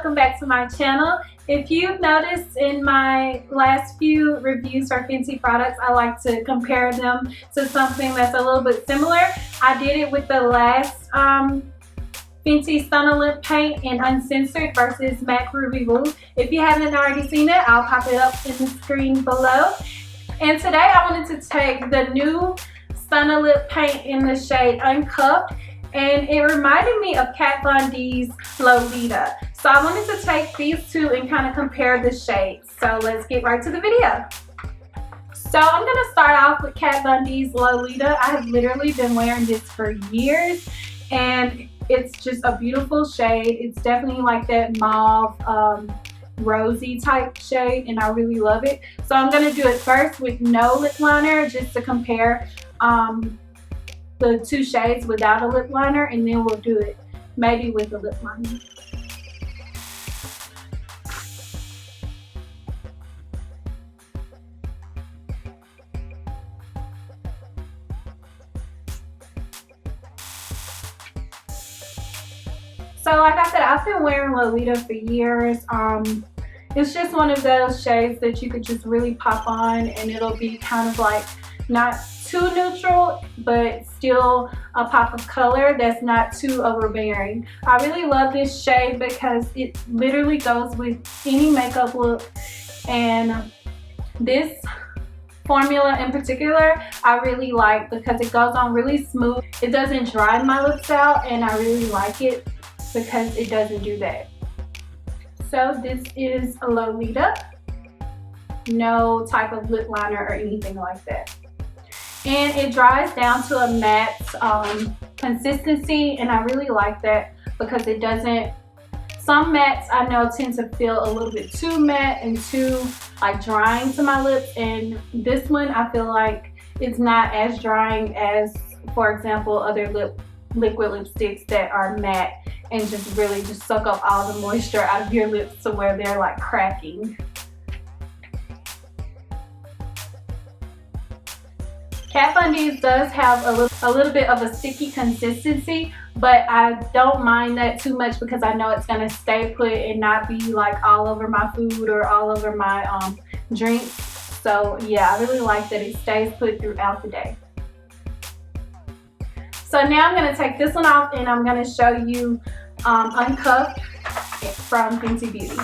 welcome back to my channel. If you've noticed in my last few reviews for Fenty products, I like to compare them to something that's a little bit similar. I did it with the last Fenty Stunna Lip Paint in Uncensored versus Matte Ruby Woo. If you haven't already seen it, I'll pop it up in the screen below. And today I wanted to take the new Stunna Lip Paint in the shade Uncuffed, and it reminded me of Kat Von D's Lolita. So I wanted to take these two and kind of compare the shades. So let's get right to the video. So I'm going to start off with Kat Von D's Lolita. I have literally been wearing this for years, and it's just a beautiful shade. It's definitely like that mauve, rosy type shade, and I really love it. So I'm going to do it first with no lip liner just to compare the two shades without a lip liner, and then we'll do it maybe with a lip liner. So like I said, I've been wearing Lolita for years. It's just one of those shades that you could just really pop on, and it'll be kind of like not too neutral, but still a pop of color that's not too overbearing. I really love this shade because it literally goes with any makeup look, and this formula in particular I really like because it goes on really smooth. It doesn't dry my lips out, and I really like it because it doesn't do that. So this is a Lolita, no type of lip liner or anything like that. And it dries down to a matte consistency, and I really like that because it doesn't, some mattes I know tend to feel a little bit too matte and too like drying to my lips, and this one I feel like it's not as drying as, for example, other liquid lipsticks that are matte and just really just suck up all the moisture out of your lips to where they're like cracking. Kat Von D's does have a little bit of a sticky consistency, but I don't mind that too much because I know it's gonna stay put and not be like all over my food or all over my drinks. So yeah, I really like that it stays put throughout the day. So now I'm gonna take this one off, and I'm gonna show you Uncuffed from Fenty Beauty.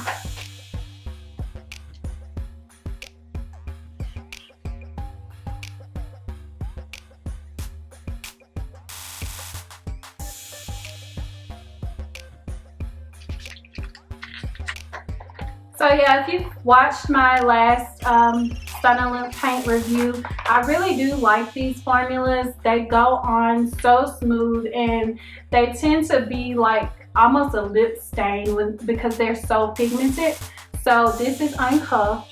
So yeah, if you've watched my last Stunna Lip Paint review, I really do like these formulas. They go on so smooth, and they tend to be like almost a lip stain because they're so pigmented. So this is Uncuffed.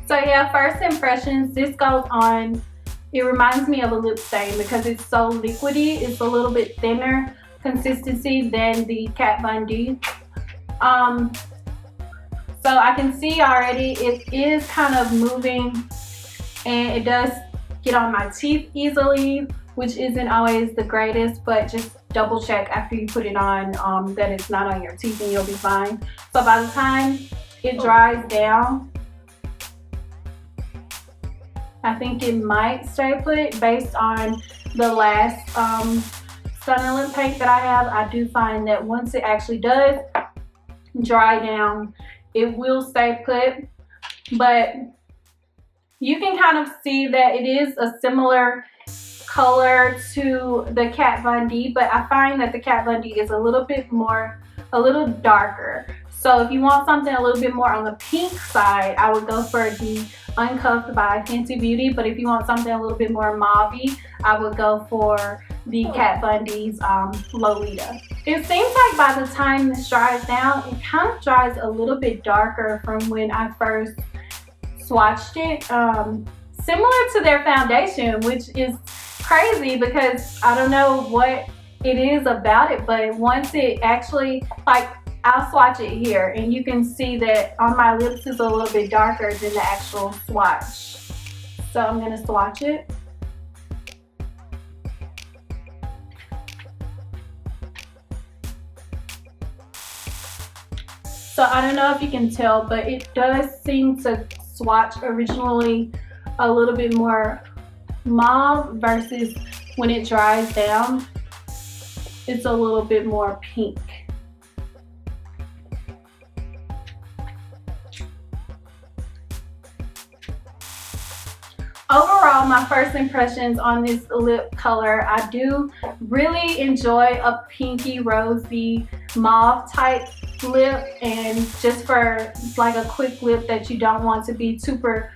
So yeah, first impressions, this goes on, it reminds me of a lip stain because it's so liquidy. It's a little bit thinner consistency than the Kat Von D. So I can see already it is kind of moving, and it does get on my teeth easily, which isn't always the greatest, but just double check after you put it on that it's not on your teeth, and you'll be fine. So by the time it dries down, I think it might stay put. Based on the last Stunna Lip Paint that I have, I do find that once it actually does dry down, it will stay put. But you can kind of see that it is a similar color to the Kat Von D, but I find that the Kat Von D is a little darker. So if you want something a little bit more on the pink side, I would go for the Uncuffed by Fenty Beauty. But if you want something a little bit more mauve-y, I would go for the Kat Von D's Lolita. It seems like by the time this dries down, it kind of dries a little bit darker from when I first swatched it. Similar to their foundation, which is crazy because I don't know what it is about it, but once it actually, like, I'll swatch it here, and you can see that on my lips is a little bit darker than the actual swatch. So I'm going to swatch it. So I don't know if you can tell, but it does seem to swatch originally a little bit more mauve versus when it dries down, it's a little bit more pink. Overall, my first impressions on this lip color, I do really enjoy a pinky rosy mauve type lip, and just for like a quick lip that you don't want to be super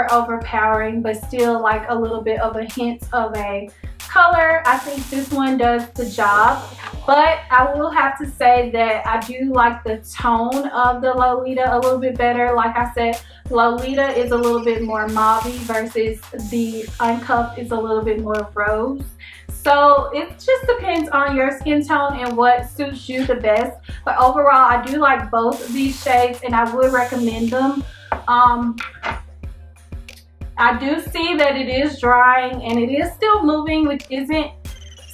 overpowering, but still like a little bit of a hint of a color, I think this one does the job. But I will have to say that I do like the tone of the Lolita a little bit better. Like I said, Lolita is a little bit more mauve versus the Uncuffed is a little bit more rose. So it just depends on your skin tone and what suits you the best. But overall, I do like both of these shades and I would recommend them. I do see that it is drying and it is still moving, which isn't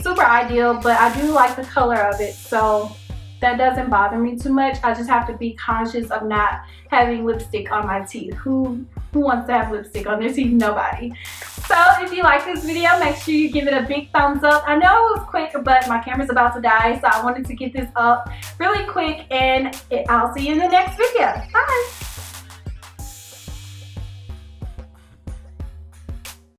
super ideal, but I do like the color of it, so that doesn't bother me too much. I just have to be conscious of not having lipstick on my teeth. Who wants to have lipstick on their teeth? Nobody. So if you like this video, make sure you give it a big thumbs up. I know it was quick, but my camera's about to die, so I wanted to get this up really quick, and I'll see you in the next video. Bye.